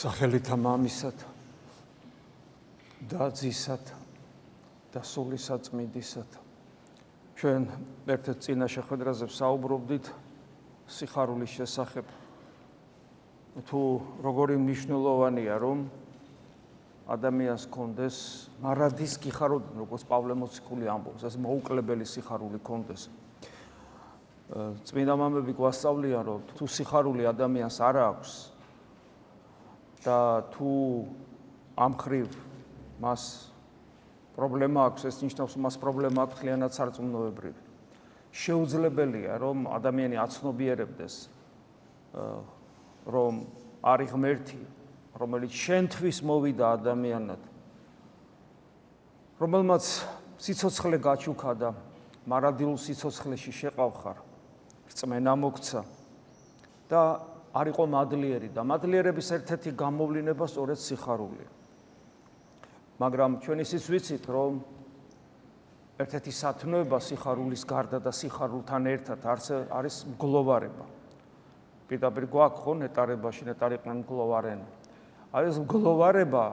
სახელითა მამისად და ძისად და სული საწმინდისად. ჩვენ ერთ-ერთ წინა შეხვედრაზე საუბრობდით სიხარულის შესახებ. თუ როგორი მნიშვნელოვანია, რომ ადამიანს კონდეს მარადის გიხაროდნენ, როგორც პავლე მოციქული ამბობს, ეს მოუკლებელი სიხარული კონდეს. წმინდა მამები გვასწავლიან, რომ თუ სიხარული ადამიანს არ აქვს და თუ ამ ხრივ მას პრობლემა აქვს, ეს ნიშნავს, მას პრობლემა აქვს მთლიანად სარწმუნოებრივი. შეუძლებელია, რომ ადამიანი აცნობიერებდეს, რომ არის ღმერთი, რომელიც შენთვის მოვიდა ადამიანად, რომელმაც სიცოცხლე გაჩუქა და მარადილ სიცოცხლეში შეყავხარ, რწმენა მოგცა და არ იყო მადლიერი და მადლიერების ერთ-ერთი გამოვლინება სწორედ სიხარულია. მაგრამ ჩვენ ისიც ვიცით, რომ ერთ-ერთი სათნოება სიხარულის გარდა და სიხარულთან ერთად არის მგლოვარება. პირდაპირ გვაქვს ხო ნეტარებაში, ნეტარიყვნენ მგლოვარენ. აი ეს მგლოვარება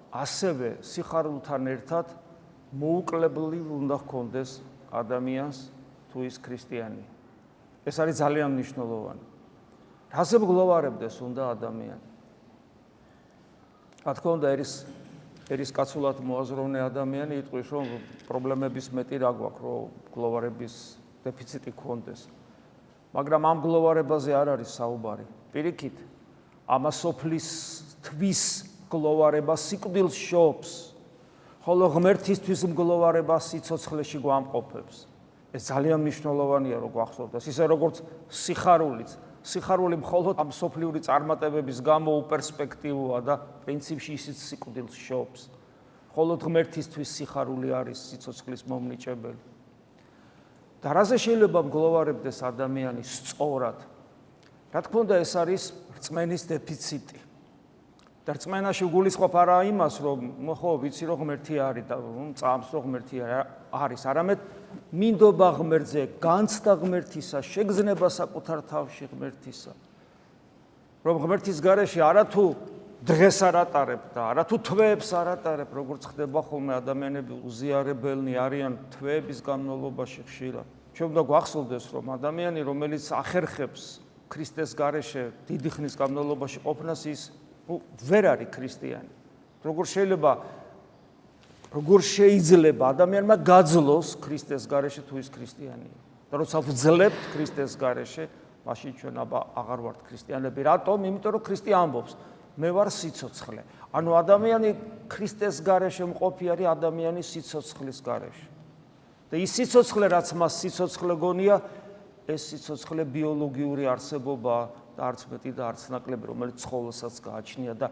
ასევე სიხარულთან ერთად მოუკლებელი უნდა ჰქონდეს ადამიანს, თუ ის ქრისტიანია. ეს არის ძალიან მნიშვნელოვანი. რაზე მგლოვარებდეს უნდა ადამიანი? რა თქმა უნდა, ერისკაცულად მოაზროვნე ადამიანი იტყვის, რომ პრობლემების მეტი რა გვაქვს, რომ მგლოვარების დეფიციტი გქონდეს. მაგრამ ამ მგლოვარებაზე არ არის საუბარი. პირიქით, ამა სოფლისთვის მგლოვარება სიკვდილს შობს, ხოლო ღმერთისთვის მგლოვარება სიცოცხლეში გვამყოფებს. ეს ძალიან მნიშვნელოვანია, რომ გვახსოვდეს, ისე როგორც სიხარულიც. სიხარული მხოლოდ ამ სოფლიური წარმატებების გამო უპერსპექტივოა და პრინციპში ისიც სიკვდილს შობს. მხოლოდ ღმერთისთვის სიხარული არის სიცოცხლის მომნიჭებელი. და რაზე შეიძლება მგლოვარებდეს ადამიანი სწორად? რა თქმა უნდა, ეს არის რწმენის დეფიციტი. და რწმენაში გულისხმობ არა იმას, რომ ხო, ვიცი რომ ღმერთი არის და წამს რომ ღმერთი არის, არამედ მინდობა ღმერთზე, განცდა ღმერთისა, შეგრძნება საკუთარ თავში ღმერთისა. რომ ღმერთის გარეშე არათუ დღეს არ ატარებ და არათუ თვეებს არ ატარებ, როგორც ხდება ხოლმე ადამიანები უზიარებელნი არიან თვეების განმავლობაში ხშირად. ჩვენ უნდა გვახსოვდეს, რომ ადამიანი, რომელიც ახერხებს ქრისტეს გარეშე დიდი ხნის განმავლობაში ყოფნას, ის ვერ არის ქრისტიანი. როგორ შეიძლება ადამიანმა გაძლოს ქრისტეს გარეშე თუ ის ქრისტიანია? და როცა ვძლებთ ქრისტეს გარეშე, მაშინ ჩვენ აღარ ვართ ქრისტიანები. რატომ? იმიტომ რომ ქრისტე ამბობს, მე ვარ სიცოცხლე. ანუ ადამიანი ქრისტეს გარეშე მყოფი არის ადამიანის სიცოცხლის გარეშე. და ის სიცოცხლე, რაც მას სიცოცხლე გონია, ეს სიცოცხლე ბიოლოგიური არსებობაა და არც მეტი და არც ნაკლები, რომელიც ცხოველსაც გააჩნია და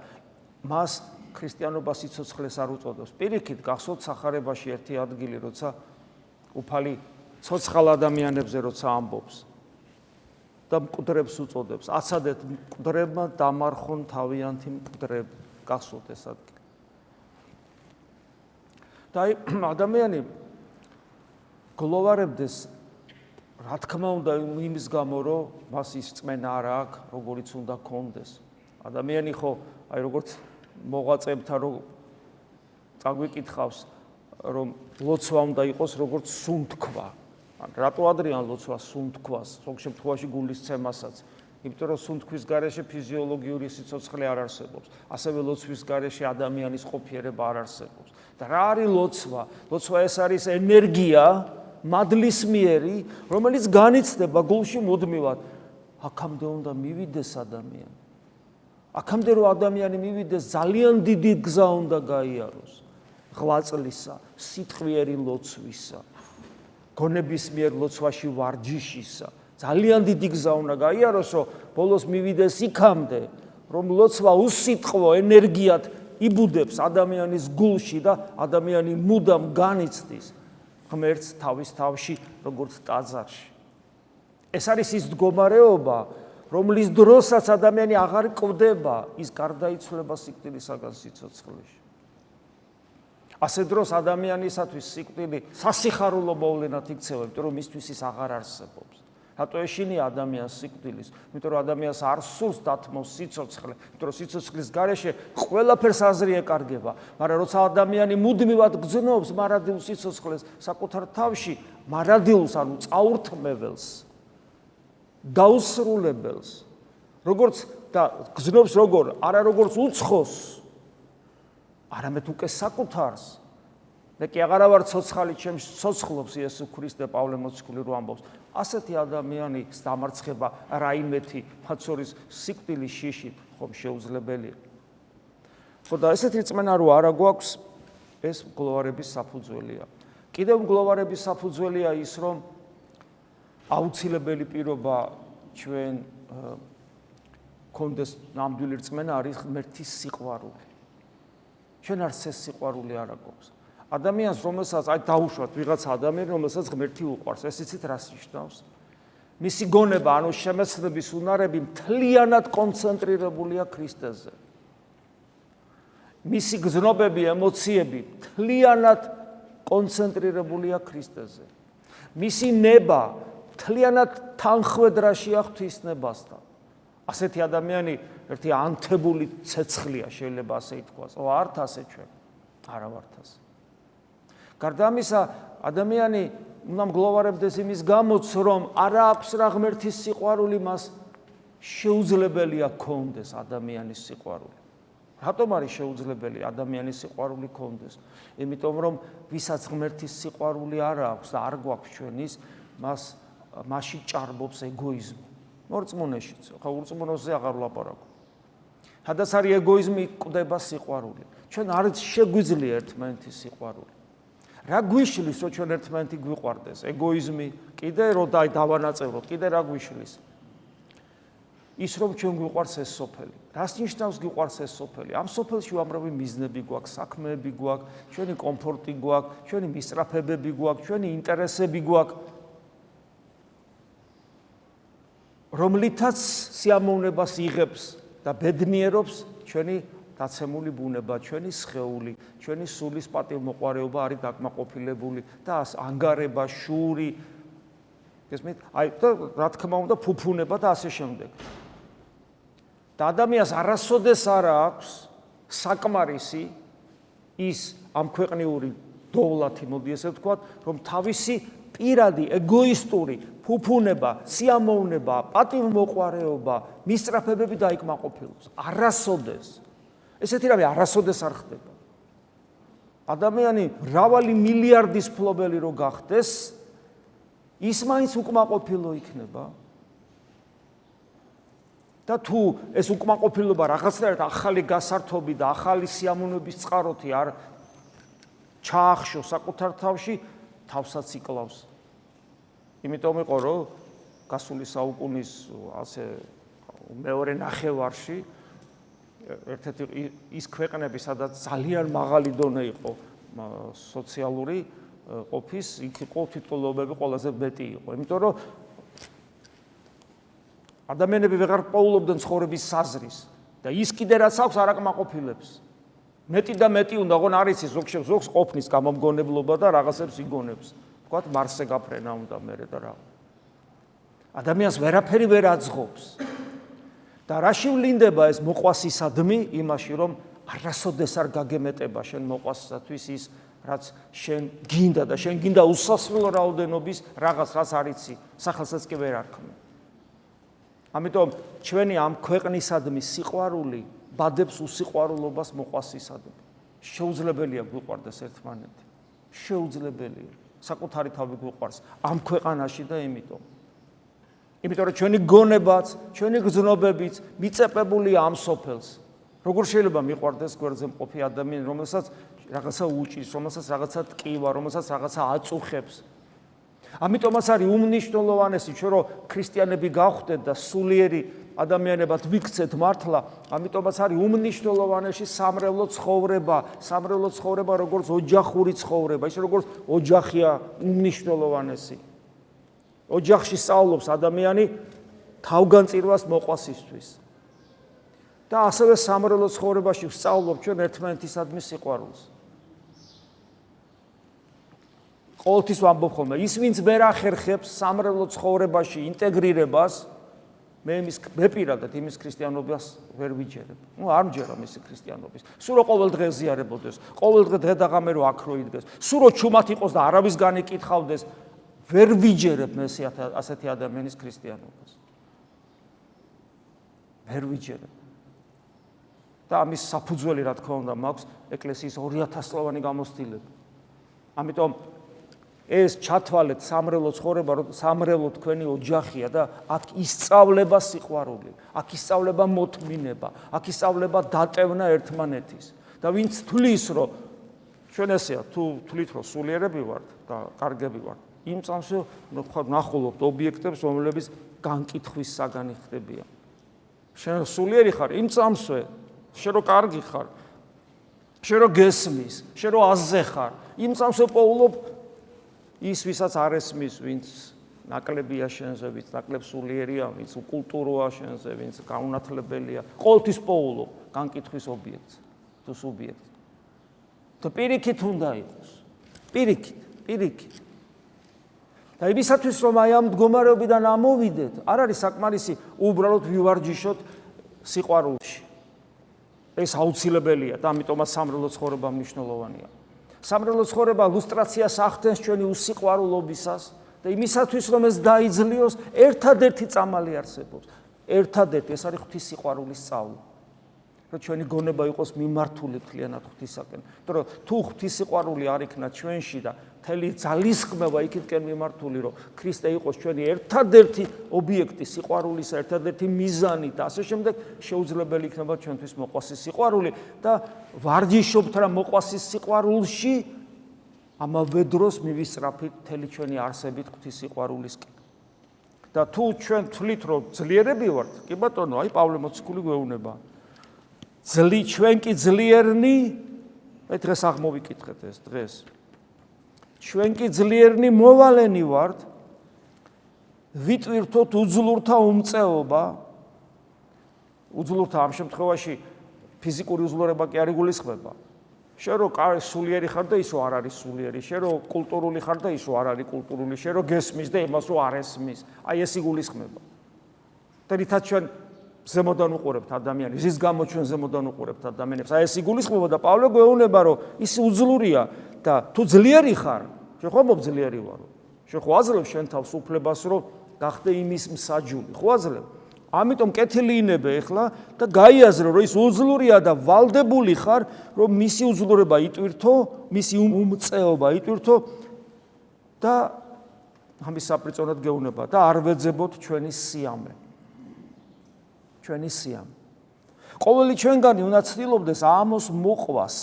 მას ქრისტიანობა სიცოცხლეს არ უწოდებს. პირიქით, გახსოვთ სახარებაში ერთი ადგილი, როცა უფალი ცოცხალ ადამიანებზე როცა ამბობს და მკვდრებს უწოდებს, აცადეთ მკვდრებმა დამარხონ თავიანთი მკვდრები. გახსოვთ ეს ადგილი. და ადამიანი გლოვარებდეს, რა თქმა უნდა, იმის გამო, რომ მას ის რწმენა არ აქვს, როგორიც უნდა ჰქონდეს. ადამიანი ხო, აი როგორც მოღვაწეებთან რომ წაგვიკითხავს, რომ ლოცვა უნდა იყოს როგორც სუნთქვა. რატო ადრიან ლოცვა სუნთქვას, ზოგ შემთხვევაში გულისცემასაც? იმიტომ რომ სუნთქვის გარეშე ფიზიოლოგიური სიცოცხლე არ არსებობს. ასევე ლოცვის გარეშე ადამიანის ყოფიერება არ არსებობს. და რა არის ლოცვა? ლოცვა ეს არის ენერგია, მადლისმიერი, რომელიც განიცდება გულში მუდმივად. აქამდე უნდა მივიდეს ადამიანი. აქამდე რომ ადამიანი მივიდეს, ძალიან დიდი გზა უნდა გაიაროს. ღვაწლისა, სიტყვიერი ლოცვისა, გონებისმიერ ლოცვაში ვარჯიშისა. ძალიან დიდი გზა უნდა გაიაროს, რომ ბოლოს მივიდეს იქამდე, რომ ლოცვა უსიტყვო ენერგიად იბუდებს ადამიანის გულში და ადამიანი მუდამ განიცდის ღმერთს თავის თავში, როგორც ტაძარში. ეს არის ის მდგომარეობა, რომლის დროსაც ადამიანი აღარ კვდება, ის გარდაიცვლება სიკვდილისაგან სიცოცხლეში. ასე დროს ადამიანისათვის სიკვდილი სასიხარულო მოვლენად იქცევა, იმიტომ რომ მისთვის ის აღარ არსებობს. რატო ეშინია ადამიანს სიკვდილის? იმიტომ რომ ადამიანს არ სურს დათმოს სიცოცხლე, იმიტომ რომ სიცოცხლის გარეშე ყველაფერს აზრი ეკარგება, მაგრამ როცა ადამიანი მუდმივად გრძნობს მარადილ სიცოცხლეს საკუთარ თავში, მარადილს, ანუ წაურთმებელს, დაუსრულებელს, როგორც და გრძნობს როგორ, არა როგორც უცხოს, არამედ უკვე საკუთარს. მე კი აღარა ვარ ცოცხალი, ჩემს ცოცხლობს იესო ქრისტე პავლე მოციქული რო ამბობს. ასეთი ადამიანის დამარცხება რაიმეთი ფაცორის სიკვდილის შიშით ხომ შეუძლებელია. ხო და ესეთი რწმენა რო არა გვაქვს, ეს მგლოვარების საფუძველია. კიდევ მგლოვარების საფუძველია ის, რომ აუცილებელი პირობა ჩვენ კონდეს ნამდვილი რწმენა არის ღმერთის სიყვარული. ჩვენ არც ეს სიყვარული არ აქვს. ადამიანს, რომელსაც დაუშვათ ვიღაცა ადამიანი, რომელსაც ღმერთი უყვარს, ეს იცით რას ნიშნავს? მისი გონება, ანუ შემეცნების უნარები მთლიანად კონცენტრირებულია ქრისტეზე. მისი გზნობები, ემოციები მთლიანად კონცენტრირებულია ქრისტეზე. მისი ნება მთლიანად თანხვედრაშია ღვთისნებასთან. ასეთი ადამიანი ერთი ანთებული ცეცხლია, შეიძლება ასე ითქვას. ვართ ასე ჩვენ? არა ვართ ასე. გარდა ამისა, ადამიანი უნდა მგლოვარებდეს იმის გამოც, რომ არ აქვს რა ღმერთის სიყვარული მას შეუძლებელია ქონდეს ადამიანის სიყვარული. რატომ არის შეუძლებელი ადამიანის სიყვარული ქონდეს? იმიტომ რომ ვისაც ღმერთის სიყვარული არ აქვს და არ გვაქვს ჩვენის, მასში ჭარბობს ეგოიზმი. მორწმუნეშიც, ხო ურწმუნოზე აღარ ვლაპარაკობ. სადაც არის ეგოიზმი, კვდება სიყვარული. ჩვენ არ შეგვიძლია ერთმანეთის სიყვარული. რა გვიშლის, რომ ჩვენ ერთმანეთი გვიყვარდეს? ეგოიზმი, კიდე რომ დავანაწევროთ, კიდე რა გვიშლის? ის რომ ჩვენ გვიყვარს ეს სოფელი. რას ნიშნავს გვიყვარს ეს სოფელი? ამ სოფელში უამრავი მიზნები გვაქვს, საქმეები გვაქვს, ჩვენი კომფორტი გვაქვს, ჩვენი მისწრაფებები გვაქვს, ჩვენი ინტერესები გვაქვს. რომლითაც სიამოვნებას იღებს და ბედნიერობს ჩვენი დაცემული ბუნება, ჩვენი სხეული, ჩვენი სულის პატივმოყვარეობა არის დაკმაყოფილებული და ანგარება, შური, გესმით? რა თქმა უნდა, ფუფუნება და ასე შემდეგ. და ადამიანს არასოდეს არ აქვს საკმარისი ის ამ ქვეყნიური დოვლათი, მოდი ესე ვთქვათ, რომ თავისი პირადი ეგოისტური ფუფუნება, სიამოვნება, პატივმოყვარეობა, მისწრაფებები დაიკმაყოფილოს. არასოდეს. ესეთი რამე არასოდეს არ ხდება. ადამიანი მრავალი მილიარდის მფლობელი რო გახდეს, ის მაინც უკმაყოფილო იქნება. და თუ ეს უკმაყოფილება რაღაცნაირად ახალი გასართობი და ახალი სიამოვნების წყაროთი არ ჩაახშოს საკუთარ თავში, თავსაც იკლავს. იმიტომ იყო, რომ გასული საუკუნის ასე მეორე ნახევარში ერთ-ერთი ის ქვეყნები, სადაც ძალიან მაღალი დონე იყო სოციალური ყოფის, იქ იყო თვითმკვლელობები ყველაზე მეტი იყო. იმიტომ რომ ადამიანები ვეღარ პოულობდნენ ცხოვრების საზრის და ის კიდე რაც აქვს არ აკმაყოფილებს. მეტი და მეტი უნდა, ოღონ არ იცის ზოგს ყოფნის გამომგონებლობა და რაღაცებს იგონებს. ვთქვათ, მარსზე გაფრენა უნდა მერე და რა. ადამიანს ვერაფერი ვერ აძღობს. და რაში ვლინდება ეს მოყვასისადმი? იმაში, რომ არასოდეს არ გაგემეტება შენ მოყვასისათვის ის, რაც შენ გინდა და შენ გინდა უსასრულო რაოდენობის რაღაც, რაც არ იცი, სახელსაც კი ვერ არქმევ. ამიტომ ჩვენი ამ ქვეყნისადმი სიყვარული ბადებს უსიყვარულობას მოყვასისადმი. შეუძლებელია გვიყვარდეს ერთმანეთი. შეუძლებელია. საკუთარი თავი გვიყვარს ამ ქვეყანაში და იმიტომ რომ ჩვენი გონებაც, ჩვენი გრძნობებიც მიწეპებულია ამ სოფელს. როგორ შეიძლება მიყვარდეს გვერდზე მყოფი ადამიანი, რომელსაც რაღაცა უჭირს, რომელსაც რაღაცა ტკივა, რომელსაც რაღაცა აწუხებს. ამიტომაც არის უმნიშვნელოვანესი, ჩვენ რომ ქრისტიანები გავხდეთ და სულიერი ადამიანებად ვიქცეთ მართლა, ამიტომაც არის უმნიშვნელოვანესი სამრევლო ცხოვრება, როგორც ოჯახური ცხოვრება, ის როგორც ოჯახია უმნიშვნელოვანესი. ოჯახში სწავლობს ადამიანი თავგანწირვას მოყვასისთვის. და ასევე სამრევლო ცხოვრებაში ვსწავლობ ჩვენ ერთმანეთისადმი სიყვარულს. ყოველთვის ვამბობ ხოლმე, ის ვინც ვერ ახერხებს სამრევლო ცხოვრებაში ინტეგრირებას, მე პირადად იმის ქრისტიანობას ვერ ვიჯერებ. არ მჯერა მისი ქრისტიანობის. სულ რო ყოველ დღე ზიარებოდეს, ყოველ დღე დღე და ღამე რო აქ რო იდგეს, სულ რო ჩუმად იყოს და არავის განეკითხავდეს, ვერ ვიჯერებ მე ასეთი ადამიანის ქრისტიანობას. ვერ ვიჯერებ. და ამის საფუძველი რა თქმა უნდა მაქვს ეკლესიის 2000 წლოვანი გამოცდილება. ამიტომ ეს ჩათვალეთ სამრევლო ცხოვრება, სამრევლო თქვენი ოჯახია და აქ ისწავლება სიყვარული, აქ ისწავლება მოთმინება, აქ ისწავლება დატევნა ერთმანეთის. და ვინც თვლის, რომ ჩვენ ესეა, თუ თვლით, რომ სულიერები ვართ და კარგები ვართ, იმ წამსვე ნახულობთ ობიექტებს, რომლებიც განკითხვის საგანი ხდებიან. შენ სულიერი ხარ, იმ წამსვე, შენ რო კარგი ხარ, შენ რო გესმის, შენ რო აზზე ხარ, იმ წამსვე პოულობ ის ვისაც არ ესმის, ვინც ნაკლებია შენზე, ვინც ნაკლებ სულიერია, ვინც უკულტუროა შენზე, ვინც გაუნათლებელია, ყოველთვის პოულობ განკითხვის ობიექტს თუ სუბიექტს. და პირიქით უნდა იყოს. პირიქით. და იმისათვის რომ აი ამ მდგომარეობიდან ამოვიდეთ, არ არის საკმარისი უბრალოდ ვივარჯიშოთ სიყვარულში. ეს აუცილებელია და ამიტომაც სამრევლო ცხოვრება მნიშვნელოვანია. სამრევლო ცხოვრება ლუსტრაციას ახდენს ჩვენი უსიყვარულობისას და იმისათვის რომ ეს დაიძლიოს, ერთადერთი წამალი არსებობს. ერთადერთი ეს არის ღვთის სიყვარულის სწავლა. რომ ჩვენი გონება იყოს მიმართული მთლიანად ღვთისაკენ. იმიტომ რომ თუ ღვთის სიყვარული არ იქნა ჩვენში და მთელი ძალისხმევა იქითკენ მიმართული, რომ ქრისტე იყოს ჩვენი ერთადერთი ობიექტი სიყვარულის, ერთადერთი მიზანი და ასე შემდეგ, შეუძლებელი იქნება ჩვენთვის მოყვასის სიყვარული და ვარჯიშობთ რა მოყვასის სიყვარულში, ამავე დროს მივისწრაფით მთელი ჩვენი არსებით ღვთის სიყვარულისკენ. და თუ ჩვენ თვლით, რომ ძლიერები ვართ, კი ბატონო, აი პავლე მოციქული გვეუბნება. ჩვენ კი ძლიერნი, დღეს აღმოვიკითხეთ ეს დღეს. ჩვენ კი ძლიერნი მოვალენი ვართ, ვიტვირთოთ უძლურთა უმწეობა. უძლურთა ამ შემთხვევაში ფიზიკური უძლურება კი არ იგულისხმება. შენ რო სულიერი ხარ და ისო არ არის სულიერი, შენ რო კულტურული ხარ და ისო არ არის კულტურული, შენ რო გესმის და იმას რო არ ესმის. აი ეს იგულისხმება. და რითაც ჩვენ ზემოდან უყურებთ ადამიანებს, ის გამო ჩვენ ზემოდან უყურებთ ადამიანებს. აი ეს იგულისხმება და პავლე გვეუბნება, რომ ის უძლურია და თუ ძლიერი ხარ, შენ ხო ამბობ ძლიერი ვარო. შენ ხო აძლევ შენ თავს უფლებას, რომ გახდე იმის მსაჯული, ხო აძლევ. ამიტომ კეთილი ინებე ეხლა და გაიაზრო, რომ ის უძლურია და ვალდებული ხარ, რომ მისი უძლურება იტვირთო, მისი უმწეობა იტვირთო და ამის საპრიწონად გეუბნება და არ ვეძებოთ ჩვენი სიამე. ჩვენი სიამე. ყოველი ჩვენგანი უნდა ცდილობდეს ამოს მოყვას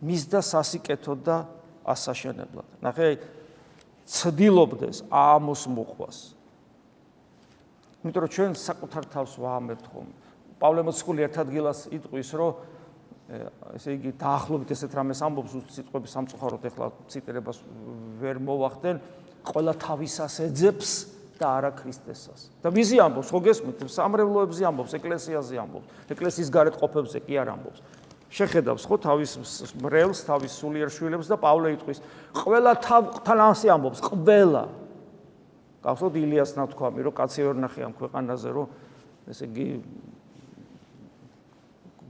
მისდა სასიკეთოდ და ასაშენებლად. ნახე, ცდილობდეს ამოს მოყვას. იმიტომ რომ ჩვენ საკუთარ თავს ვაამებთ ხოლმე. პავლე მოციქული ერთ ადგილას იტყვის, რომ ესე იგი დაახლოებით ესეთ რამეს ამბობს, სიტყვების სამწუხაროდ ეხლა ციტირებას ვერ მოვახდენ, ყველა თავისას ეძებს და არა ქრისტესას. და ვიზი ამბობს, ხო გესმით, სამრევლოებზე ამბობს, ეკლესიაზე ამბობს, ეკლესიის გარეთ ყოფებზე კი არ ამბობს. შეხედავს ხო თავის მრევლს, თავის სულიერ შვილებს და პავლე იტყვის, ყველა თან ასე ამბობს, ყველა. გახსოვთ ილიას ნათქვამი, რომ კაცი ვერ ნახე ამ ქვეყანაზე, რომ ესე იგი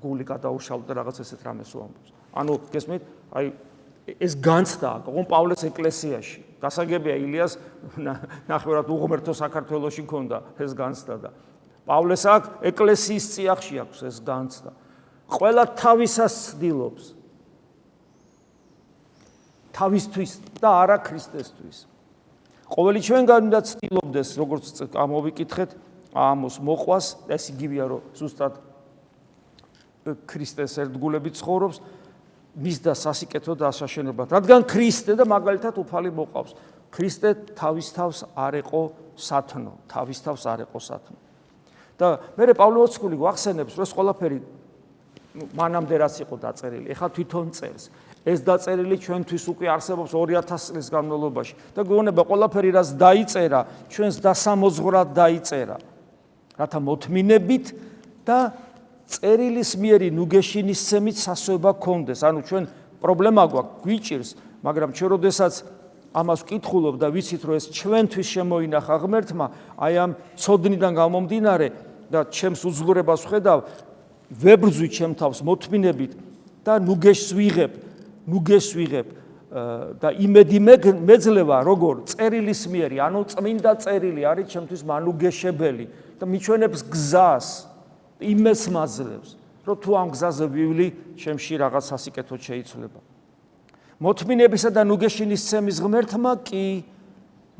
გული გადაუშალდა რაღაც ესეთ რამეს ამბობს. ანუ გესმით, აი ეს განცდა ყო პავლეს ეკლესიაში. გასაგებია ილიას ნახევრად უღმერთო საქართველოში ქონდა ეს განცდა და პავლეს აქ ეკლესიის წიაღში აქვს ეს განცდა. ყველა თავისას ცდილობს. თავისთვის და არა ქრისტესთვის. ყოველი ჩვენგან უნდა ცდილობდეს, როგორც ამოვიკითხეთ, ამოს მოყვას, ეს იგივეა, რომ ზუსტად ქრისტეს ერთგულებით ცხოვრობს, მისდა სასიკეთო და ასაშენებლად. რადგან ქრისტე და მაგალითად უფალი მოყავს. ქრისტე თავის თავს არ იყო სათნო, თავის თავს არ იყო სათნო. და მე პავლე მოციქული გვახსენებს, რომ ეს ყველაფერი მანამდე რაც იყო დაწერილი, ეხლა თვითონ წერს. ეს დაწერილი ჩვენთვის უკვე არსებობს 2000 წლის განმავლობაში და გვეუბნება ყველაფერი რაც დაიწერა, ჩვენს დასამოზღვრად დაიწერა. რათა მოთმინებით და წერილის მიერი ნუგეშინისცემით სასოება გქონდეს. ანუ ჩვენ პრობლემა გვაქვს, გვიჭირს, მაგრამ ჩვენ როდესაც ამას ვკითხულობ და ვიცით რომ ეს ჩვენთვის შემოინახა ღმერთმა, აი ამ ცოდნიდან გამომდინარე და ჩემს უძლურებას ვხედავ, ვებრძვი ჩემ თავს მოთმინებით და ნუ გეშს ვიღებ და იმედი მეძლევა როგორ წერილის მიერი, ანუ წმინდა წერილი არის ჩემთვის მანუგეშებელი და მიჩვენებს გზას, იმედს მაძლევს, რომ თუ ამ გზაზე ვივლი, ჩემში რაღაც სასიკეთო შეიცვლება. მოთმინებისა და ნუგეშინის ცემის ღმერთმა კი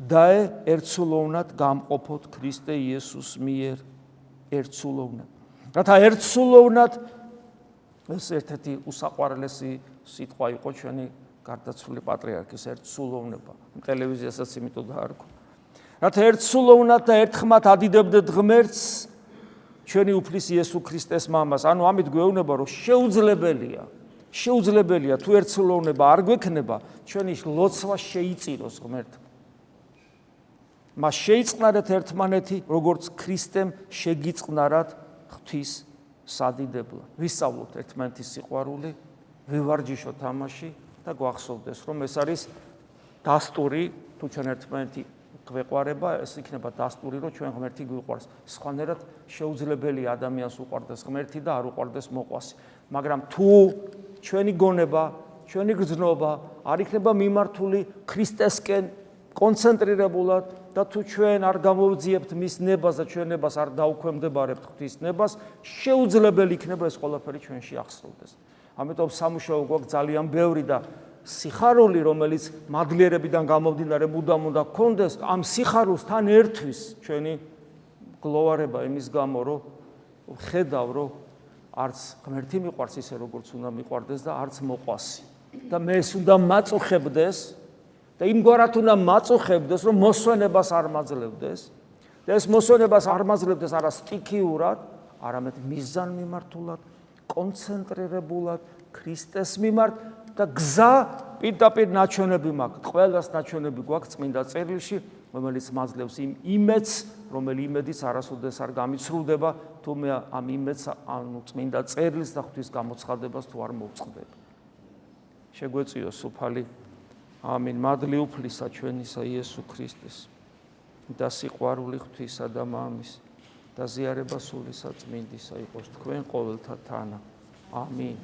დაე ერთსულოვნად გამყოფოთ ქრისტე იესოს მიერ ერთსულოვნად. რათა ერთსულოვნად ეს ერთ-ერთი უსაყვარლესი სიტყვა იყო ჩვენი გარდაცვლილი პატრიარქის ერთსულოვნება. ტელევიზიასაც იმიტომ დაარქვა. რათა ერთსულოვნად და ერთხმად ადიდებდეთ ღმერთს ჩვენი უფლის იესო ქრისტეს მამას. ანუ ამით გვეუბნება რომ შეუძლებელია თუ ერთსულოვნება არ გვექნება, ჩვენი ლოცვა შეიწიროს ღმერთმა. მას შეიწყნარეთ ერთმანეთი, როგორც ქრისტემ შეგიწყნარათ ღვთის სადიდებლად. ვისწავლოთ ერთმანეთის სიყვარული, ვივარჯიშოთ ამაში და გვახსოვდეს, რომ ეს არის დასტური, თუ ჩვენ ერთმანეთი გვეყვარება, ეს იქნება დასტური, რომ ჩვენ ღმერთი გვიყვარს. სხვანაირად შეუძლებელია ადამიანს უყვარდეს ღმერთი და არ უყვარდეს მოყვასი. მაგრამ თუ ჩვენი გონება, ჩვენი გრძნობა არ იქნება მიმართული ქრისტესკენ კონცენტრირებულად და თუ ჩვენ არ გამოვძიებთ მის ნებას და ჩვენ ნებას არ დაუქვემდებარებთ ღვთის ნებას, შეუძლებელი იქნება ეს ყველაფერი ჩვენში ახსოვდეს. ამიტომ სამუშაო გვაქვს ძალიან ბევრი და სიხარული, რომელიც მადლიერებიდან გამომდინარე მუდამ უნდა გქონდეს, ამ სიხარულთან ერთვის ჩვენი გლოვარება იმის გამო, რომ ხედავ, რომ არც ღმერთი მიყვარს ისე, როგორც უნდა მიყვარდეს და არც მოყვასი. და მე ეს უნდა მაწუხებდეს და იმგვარად უნდა მაწუხებდეს, რომ მოსვენებას არ მაძლევდეს და ეს მოსვენებას არ მაძლევდეს არა სტიქიურად, არამედ მიზანმიმართულად, კონცენტრირებულად ქრისტეს მიმართ და გზა პირდაპირ ნაჩვენები მაქვს, ყველას ნაჩვენები გვაქვს წმინდა წერილში, რომელიც მაძლევს იმ იმედს, რომელი იმედიც არასოდეს არ გამიცრუდება, თუ მე ამ იმედს, ანუ წმინდა წერილს და ღვთის გამოცხადებას თუ არ მოვწყდები. შეგვეწიოს უფალი. ამინ. მადლი უფლისა ჩვენისა იესო ქრისტეს და სიყვარული ღვთისა და მამის და ზიარება სულისა წმინდისა იყოს თქვენ ყოველთა თანა. ამინ.